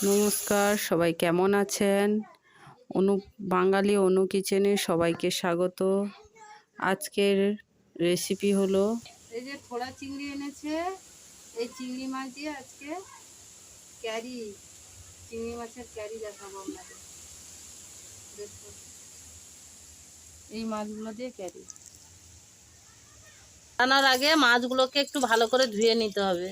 নমস্কার, সবাই কেমন আছেন? বাঙালি অনু কিচেনে সবাইকে স্বাগত। আজকের রেসিপি হলো এই যে থোড়া চিংড়ি এনেছে, এই চিংড়ি মাছ দিয়ে আজকে ক্যারি, চিংড়ি মাছের ক্যারি দেখাবো আপনাদের। দেখুন এই মাছগুলো দিয়ে ক্যারি রান্নার আগে মাছগুলোকে একটু ভালো করে ধুয়ে নিতে হবে।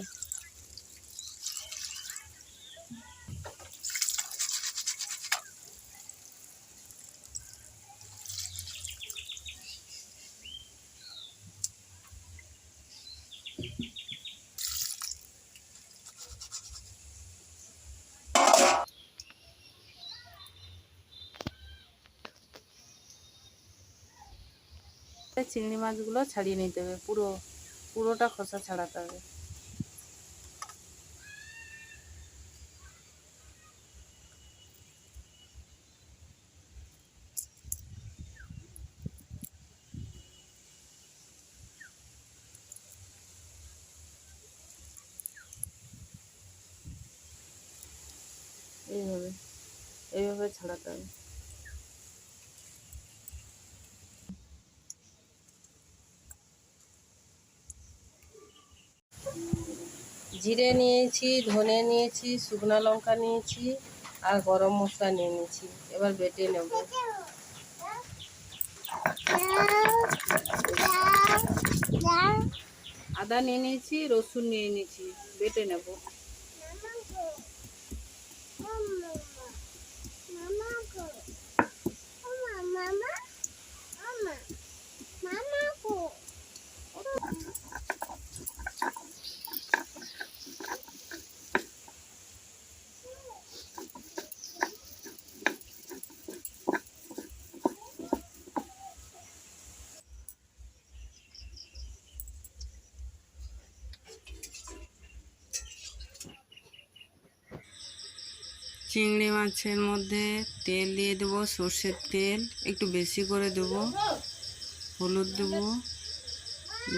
চিংড়ি মাছগুলো ছাড়িয়ে নিতে হবে, পুরোটা খোসা ছাড়াতে হবে। এইভাবে এইভাবে ছাড়াতে হবে। জিরে নিয়েছি, ধনে নিয়েছি, শুকনো লঙ্কা নিয়েছি আর গরম মশলা নিয়ে নিয়েছি। এবার বেটে নেব। আদা নিয়ে নিয়েছি, রসুন নিয়ে নিয়েছি, বেটে নেব। চিংড়ি মাছের মধ্যে তেল দিয়ে দেবো, সর্ষের তেল একটু বেশি করে দেবো, হলুদ দেবো,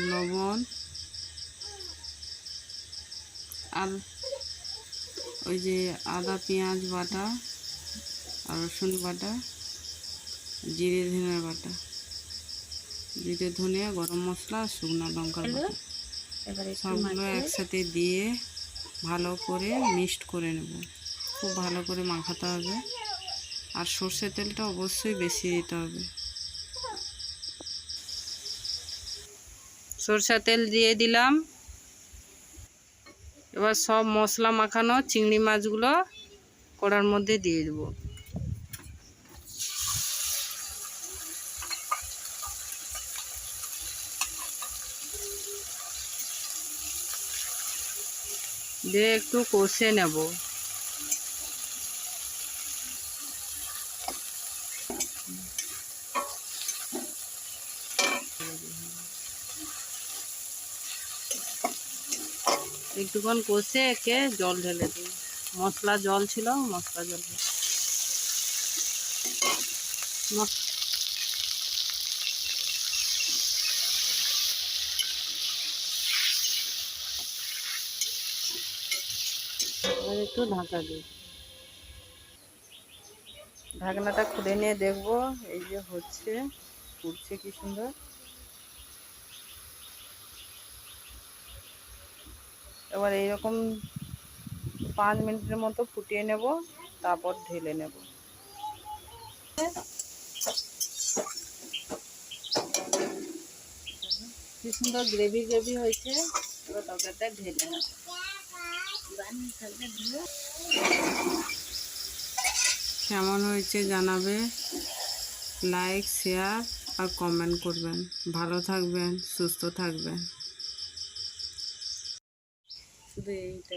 লবণ আর ওই যে আদা পেঁয়াজ বাটা আর রসুন বাটা, জিরে ধনে বাটা, জিরে ধনে গরম মশলা আর শুকনো লঙ্কার বাটা, সবগুলো একসাথে দিয়ে ভালো করে মিক্সড করে নেব। খুব ভালো করে মাখাতে হবে আর সর্ষের তেলটা অবশ্যই বেশি দিতে হবে। সরষের তেল দিয়ে দিলাম। এবার সব মশলা মাখানো চিংড়ি মাছগুলো কড়ার মধ্যে দিয়ে দেবো। দিয়ে একটু কষে নেব। একটুক্ষণ কষে একে জল ঢেলে দিই। মশলা জল ছিল, মশলা জল এবার একটু ঢাকা দিই। ঢাকনাটা খুলে নিয়ে দেখবো, এই যে হচ্ছে, ফুটছে কি সুন্দর। এবার এইরকম 5 মিনিটের মতো ফুটিয়ে নেব, তারপর ঢেলে নেব। কি সুন্দর গ্রেভি গ্রেভি হয়েছে। এবার তরকারিটা ঢেলে নেব। কেমন হয়েছে জানাবে, লাইক শেয়ার আর কমেন্ট করবেন। ভালো থাকবেন, সুস্থ থাকবেন। শুধু এইটা